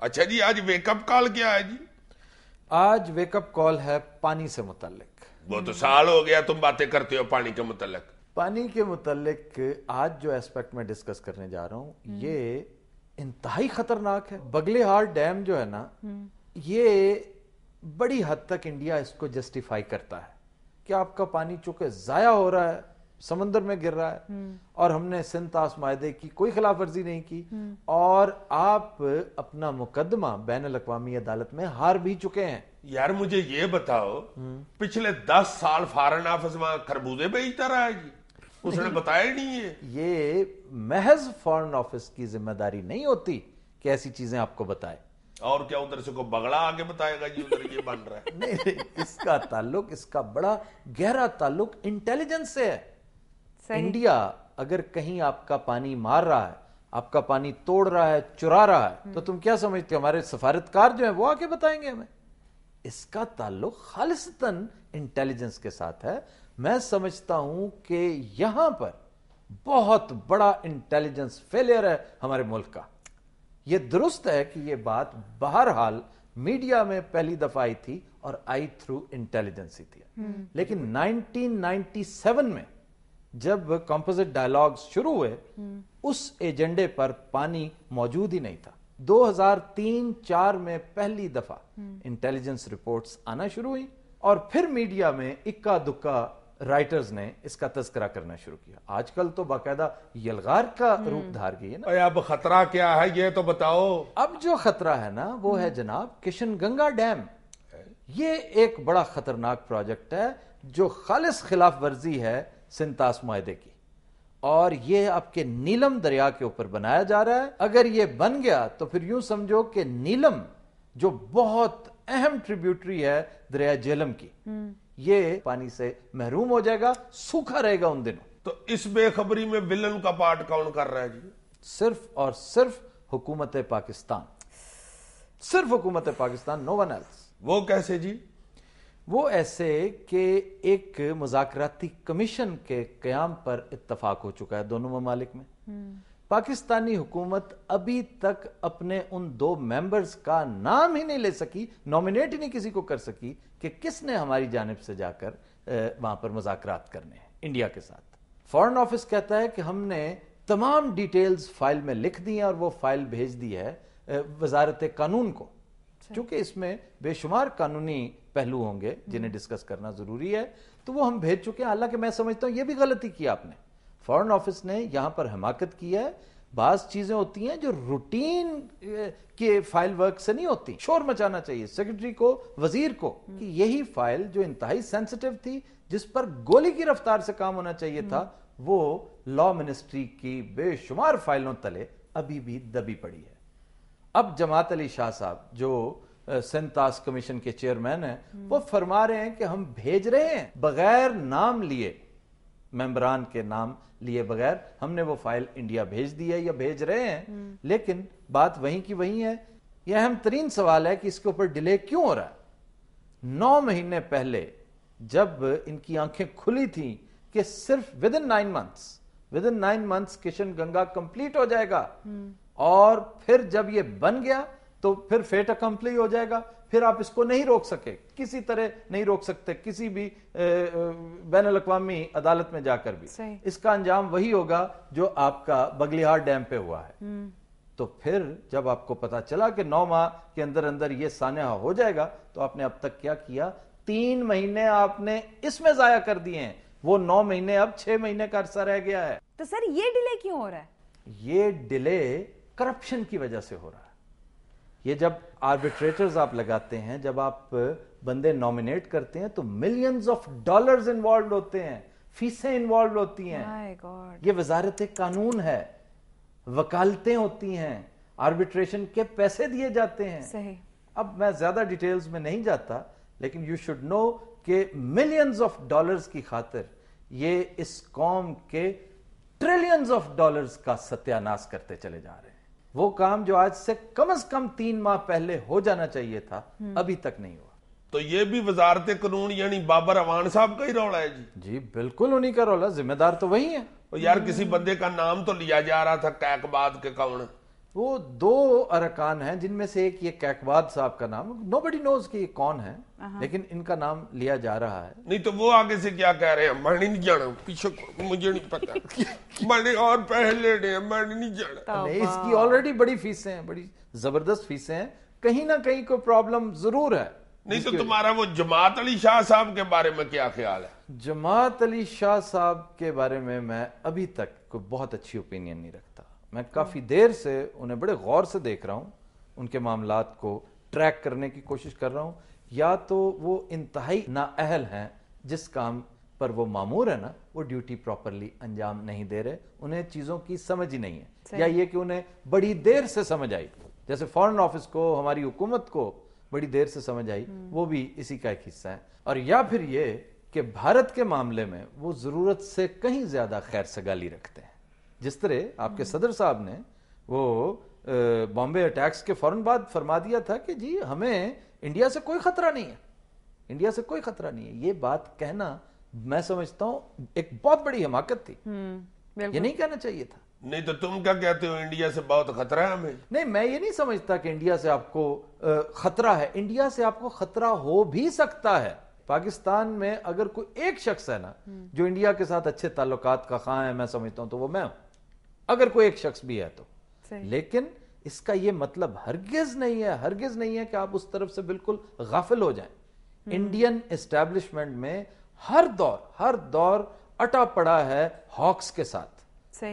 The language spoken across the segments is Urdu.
اچھا جی، آج ویک اپ کال کیا ہے جی؟ آج ویک اپ کال ہے پانی سے متعلق. وہ تو سال ہو گیا تم باتیں کرتے ہو پانی کے متعلق. پانی کے متعلق آج جو ایسپیکٹ میں ڈسکس کرنے جا رہا ہوں یہ انتہائی خطرناک ہے. بگلیہار ڈیم جو ہے نا، یہ بڑی حد تک انڈیا اس کو جسٹیفائی کرتا ہے کہ آپ کا پانی چونکہ ضائع ہو رہا ہے، سمندر میں گر رہا ہے، اور ہم نے سندھ طاس معاہدے کی کوئی خلاف ورزی نہیں کی، اور آپ اپنا مقدمہ بین الاقوامی عدالت میں ہار بھی چکے ہیں. یار مجھے یہ بتاؤ، پچھلے 10 سال فارن آفس وہاں خربوزے بیچتا رہا ہے جی، اس نے بتایا ہی نہیں ہے. یہ محض فارن آفس کی ذمہ داری نہیں ہوتی کہ ایسی چیزیں آپ کو بتائے. اور کیا ادھر سے کوئی بگڑا آگے بتائے گا جی ادھر یہ بن رہا ہے؟ نہیں، اس کا تعلق، اس کا بڑا گہرا تعلق انٹیلیجنس سے ہے. انڈیا اگر کہیں آپ کا پانی مار رہا ہے، آپ کا پانی توڑ رہا ہے، چرا رہا ہے، تو تم کیا سمجھتے ہو ہمارے سفارتکار جو ہیں وہ آ کے بتائیں گے ہمیں؟ اس کا تعلق خالصتاً انٹیلیجنس کے ساتھ ہے. میں سمجھتا ہوں کہ یہاں پر بہت بڑا انٹیلیجنس فیلئر ہے ہمارے ملک کا. یہ درست ہے کہ یہ بات بہرحال میڈیا میں پہلی دفعہ آئی تھی اور آئی تھرو انٹیلیجنس ہی تھی، لیکن 1997 میں جب کمپوزٹ ڈائلاگز شروع ہوئے اس ایجنڈے پر پانی موجود ہی نہیں تھا. 2003-04 میں پہلی دفعہ انٹیلیجنس رپورٹس آنا شروع ہوئی، اور پھر میڈیا میں اکا دکا رائٹرز نے اس کا تذکرہ کرنا شروع کیا. آج کل تو باقاعدہ یلغار کا روپ دھار گئی ہے نا. اب خطرہ کیا ہے یہ تو بتاؤ. اب جو خطرہ ہے نا وہ ہے جناب کشن گنگا ڈیم. یہ ایک بڑا خطرناک پروجیکٹ ہے جو خالص خلاف ورزی ہے سندھ طاس معاہدے کی، اور یہ آپ کے نیلم دریا کے اوپر بنایا جا رہا ہے. اگر یہ بن گیا تو پھر یوں سمجھو کہ نیلم جو بہت اہم ٹریبیوٹری ہے دریا جہلم کی، یہ پانی سے محروم ہو جائے گا، سوکھا رہے گا ان دنوں. تو اس بے خبری میں ولن کا پارٹ کون کر رہا ہے جی؟ صرف اور صرف حکومت پاکستان، صرف حکومت پاکستان، نو ون ایلس. وہ کیسے جی؟ وہ ایسے کہ ایک مذاکراتی کمیشن کے قیام پر اتفاق ہو چکا ہے دونوں ممالک میں. پاکستانی حکومت ابھی تک اپنے ان 2 ممبرز کا نام ہی نہیں لے سکی، نومینیٹ ہی نہیں کسی کو کر سکی کہ کس نے ہماری جانب سے جا کر وہاں پر مذاکرات کرنے ہیں انڈیا کے ساتھ. فارن آفس کہتا ہے کہ ہم نے تمام ڈیٹیلز فائل میں لکھ دی ہیں اور وہ فائل بھیج دی ہے وزارت قانون کو، چونکہ اس میں بے شمار قانونی پہلو ہوں گے جنہیں ڈسکس کرنا ضروری ہے، تو وہ ہم بھیج چکے ہیں. حالانکہ میں سمجھتا ہوں یہ بھی غلطی کی آپ نے. فارن آفس نے یہاں پر حماقت کی ہے. بعض چیزیں ہوتی ہیں جو روٹین کے فائل ورک سے نہیں ہوتی. شور مچانا چاہیے سیکرٹری کو، وزیر کو، کہ یہی فائل جو انتہائی سینسٹیو تھی، جس پر گولی کی رفتار سے کام ہونا چاہیے تھا، وہ لا منسٹری کی بے شمار فائلوں تلے ابھی بھی دبی پڑی ہے. اب جماعت علی شاہ صاحب جو سندھ طاس کمیشن کے چیئرمین ہیں، وہ فرما رہے ہیں کہ ہم بھیج رہے ہیں بغیر نام لیے، ممبران کے نام لیے بغیر ہم نے وہ فائل انڈیا بھیج دی ہے یا بھیج رہے ہیں. لیکن بات وہیں کی وہیں ہے. یہ اہم ترین سوال ہے کہ اس کے اوپر ڈیلے کیوں ہو رہا ہے. 9 مہینے پہلے جب ان کی آنکھیں کھلی تھیں کہ صرف ودن 9 منتھس کشن گنگا کمپلیٹ ہو جائے گا، اور پھر جب یہ بن گیا تو پھر فیٹ اکمپلی ہو جائے گا، پھر آپ اس کو نہیں روک سکے، کسی طرح نہیں روک سکتے، کسی بھی بین الاقوامی عدالت میں جا کر بھی. اس کا انجام وہی ہوگا جو آپ کا بگلیہار ڈیم پہ ہوا ہے. تو پھر جب آپ کو پتا چلا کہ 9 ماہ کے اندر اندر یہ سانحہ ہو جائے گا، تو آپ نے اب تک کیا کیا؟ 3 مہینے آپ نے اس میں ضائع کر دیے ہیں. وہ 9 مہینے اب 6 مہینے کا عرصہ رہ گیا ہے. تو سر یہ ڈیلے کیوں ہو رہا ہے؟ یہ ڈیلے کرپشن کی وجہ سے ہو رہا ہے. یہ جب آربیٹریٹرز آپ لگاتے ہیں، جب آپ بندے نومینیٹ کرتے ہیں، تو ملینز آف ڈالرز انوالوڈ ہوتے ہیں، فیسیں انوالوڈ ہوتی ہیں. یہ وزارت قانون ہے، وکالتیں ہوتی ہیں، آربیٹریشن کے پیسے دیے جاتے ہیں. صحیح. اب میں زیادہ ڈیٹیلز میں نہیں جاتا، لیکن یو شوڈ نو کہ ملینز آف ڈالرز کی خاطر یہ اس قوم کے ٹریلینز آف ڈالرز کا ستیہ ناش کرتے چلے جا رہے ہیں. وہ کام جو آج سے کم از کم 3 ماہ پہلے ہو جانا چاہیے تھا، ابھی تک نہیں ہوا. تو یہ بھی وزارت قانون یعنی بابر اوان صاحب کا ہی رولا ہے جی؟ جی بالکل انہی کا رولا، ذمہ دار تو وہی ہے. یار کسی بندے کا نام تو لیا جا رہا تھا کیک بعد کے کون؟ وہ دو ارکان ہیں جن میں سے ایک یہ کیکواد صاحب کا نام, نو بڈی نوز کہ یہ کون ہے, لیکن ان کا نام لیا جا رہا ہے. نہیں تو وہ آگے سے کیا کہہ رہے ہیں, میں نہیں جانا پیچھے, مجھے نہیں پتا, میں نے اور پہلے میں نہیں جانا. نہیں, اس کی آلریڈی بڑی فیسیں ہیں, بڑی زبردست فیسیں ہیں, کہیں نہ کہیں کوئی پرابلم ضرور ہے. نہیں تو تمہارا وہ جماعت علی شاہ صاحب کے بارے میں کیا خیال ہے؟ جماعت علی شاہ صاحب کے بارے میں ابھی تک کوئی بہت اچھی اوپینین نہیں رکھتا. میں کافی دیر سے انہیں بڑے غور سے دیکھ رہا ہوں, ان کے معاملات کو ٹریک کرنے کی کوشش کر رہا ہوں. یا تو وہ انتہائی نااہل ہیں, جس کام پر وہ مامور ہے نا وہ ڈیوٹی پراپرلی انجام نہیں دے رہے, انہیں چیزوں کی سمجھ ہی نہیں ہے, یا یہ کہ انہیں بڑی دیر سے سمجھ آئی, جیسے فارن آفس کو ہماری حکومت کو بڑی دیر سے سمجھ آئی, وہ بھی اسی کا ایک حصہ ہے. اور یا پھر یہ کہ بھارت کے معاملے میں وہ ضرورت سے کہیں زیادہ خیر سگالی رکھتے ہیں. جس طرح آپ کے صدر صاحب نے وہ بامبے اٹیکس کے فوراً بعد فرما دیا تھا کہ جی ہمیں انڈیا سے کوئی خطرہ نہیں ہے, انڈیا سے کوئی خطرہ نہیں ہے. یہ بات کہنا میں سمجھتا ہوں ایک بہت بڑی حماقت تھی, یہ نہیں کہنا چاہیے تھا. نہیں تو تم کیا کہتے ہو, انڈیا سے بہت خطرہ ہے ہمیں؟ نہیں, میں یہ نہیں سمجھتا کہ انڈیا سے آپ کو خطرہ ہے. انڈیا سے آپ کو خطرہ ہو بھی سکتا ہے. پاکستان میں اگر کوئی ایک شخص ہے نا جو انڈیا کے ساتھ اچھے تعلقات کا خواہاں ہے, میں سمجھتا ہوں تو وہ میں ہوں, اگر کوئی ایک شخص بھی ہے تو. لیکن اس کا یہ مطلب ہرگز نہیں ہے کہ آپ اس طرف سے بالکل غافل ہو جائیں. انڈین اسٹیبلشمنٹ میں ہر دور اٹا پڑا ہے ہاکس کے ساتھ.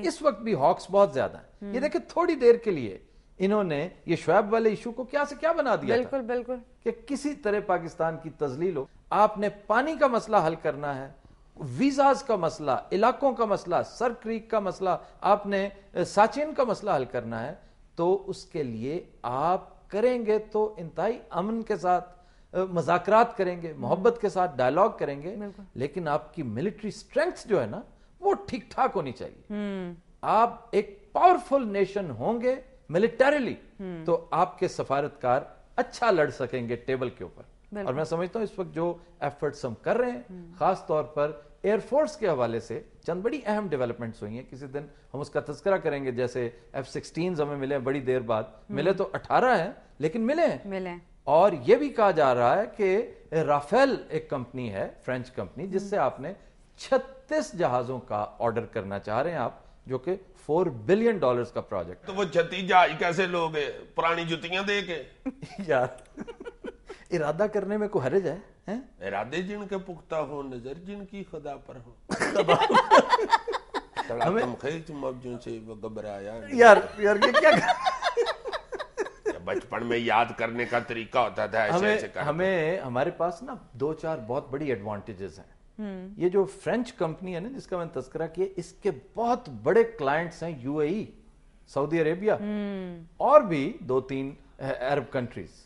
اس وقت بھی ہاکس بہت زیادہ ہیں. یہ دیکھیں تھوڑی دیر کے لیے انہوں نے یہ شعیب والے ایشو کو کیا سے کیا بنا دیا تھا, بالکل کہ کسی طرح پاکستان کی تذلیل ہو. آپ نے پانی کا مسئلہ حل کرنا ہے, ویزاز کا مسئلہ, علاقوں کا مسئلہ, سر کریک کا مسئلہ, آپ نے ساچین کا مسئلہ حل کرنا ہے, تو اس کے لیے آپ کریں گے تو انتہائی امن کے ساتھ مذاکرات کریں گے, محبت کے ساتھ ڈائیلاگ کریں گے. لیکن آپ کی ملٹری سٹرینگتھ جو ہے نا وہ ٹھیک ٹھاک ہونی چاہیے. آپ ایک پاورفل نیشن ہوں گے ملٹریلی تو آپ کے سفارتکار اچھا لڑ سکیں گے ٹیبل کے اوپر. اور میں سمجھتا ہوں اس وقت جو ایفرٹس ہم کر رہے ہیں, خاص طور پر ایئر فورس کے حوالے سے چند بڑی اہم ڈیولپمنٹس ہوئی ہیں. کسی دن ہم اس کا تذکرہ کریں گے. جیسے F-16 ہمیں ملے بڑی دیر بعد, ملے تو 18 ہیں لیکن ملے ہیں. اور یہ بھی کہا جا رہا ہے کہ رافیل ایک کمپنی ہے, فرینچ کمپنی, جس سے آپ نے 36 جہازوں کا آرڈر کرنا چاہ رہے ہیں آپ, جو کہ $4 بلین کا پروجیکٹ. تو وہ 36 جہاز کیسے لوگ پرانی جتیاں دے کے؟ یار ارادہ کرنے میں کوئی حرج ہے؟ ارادے جن کے پختہ ہو, نظر جن کی خدا پر ہو. تم تم اب جن سے وہ گھبرایا. یار یہ کیا بچپن میں یاد کرنے کا طریقہ ہوتا تھا ایسے ہمیں ہمارے پاس نا 2-4 بہت بڑی ایڈوانٹیجز ہیں. یہ جو فرینچ کمپنی ہے نا جس کا میں نے تذکرہ کیا, اس کے بہت بڑے کلائنٹس ہیں UAE, سعودی عربیہ, اور بھی 2-3 عرب کنٹریز.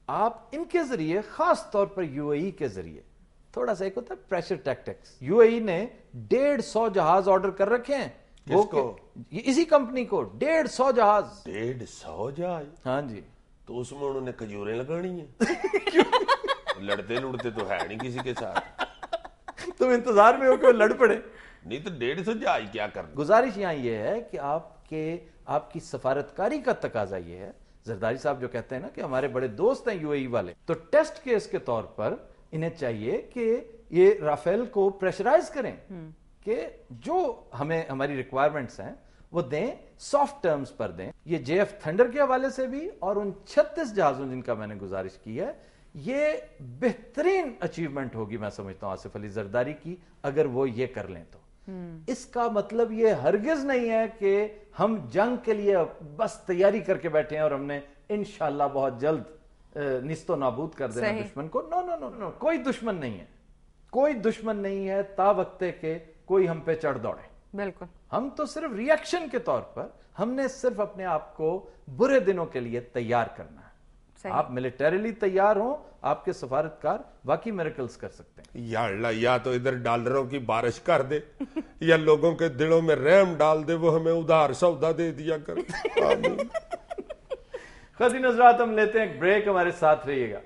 آپ ان کے ذریعے, خاص طور پر UAE کے ذریعے, تھوڑا سا ایک ہوتا ہے پریشر ٹیکٹکس. UAE نے 150 جہاز آرڈر کر رکھے ہیں. کس کو؟ اسی کمپنی کو 150 جہاز. 150 جہاز؟ ہاں جی. تو اس میں انہوں نے کھجوریں لگانی ہیں. لڑتے تو ہے نہیں کسی کے ساتھ. تم انتظار میں ہو کہ وہ لڑ پڑے. نہیں تو 150 جہاز کیا کرنا. گزارش یہاں یہ ہے کہ آپ کی سفارتکاری کا تقاضا یہ ہے. زرداری صاحب جو کہتے ہیں نا کہ ہمارے بڑے دوست ہیں UAE والے, تو ٹیسٹ کیس کے طور پر انہیں چاہیے کہ یہ رافیل کو پریشرائز کریں کہ جو ہمیں ہماری ریکوائرمنٹس ہیں وہ دیں, سافٹ ٹرمز پر دیں. یہ JF تھنڈر کے حوالے سے بھی, اور ان 36 جہازوں جن کا میں نے گزارش کی ہے, یہ بہترین اچیومنٹ ہوگی میں سمجھتا ہوں آصف علی زرداری کی, اگر وہ یہ کر لیں تو. اس کا مطلب یہ ہرگز نہیں ہے کہ ہم جنگ کے لیے بس تیاری کر کے بیٹھے ہیں اور ہم نے انشاءاللہ بہت جلد نیست و نابود کر دینا دشمن کو. نو, کوئی دشمن نہیں ہے, کوئی دشمن نہیں ہے تا وقتے کہ کوئی ہم پہ چڑھ دوڑے. بالکل. ہم تو صرف ریئیکشن کے طور پر, ہم نے صرف اپنے آپ کو برے دنوں کے لیے تیار کرنا ہے. آپ ملٹریلی تیار ہوں, آپ کے سفارتکار واقعی میریکلز کر سکتے ہیں. یا اللہ, یا تو ادھر ڈالروں کی بارش کر دے, یا لوگوں کے دلوں میں رحم ڈال دے, وہ ہمیں ادھار سودا دے دیا کر. خاصی نظرات ہم لیتے ہیں ایک بریک, ہمارے ساتھ رہیے گا.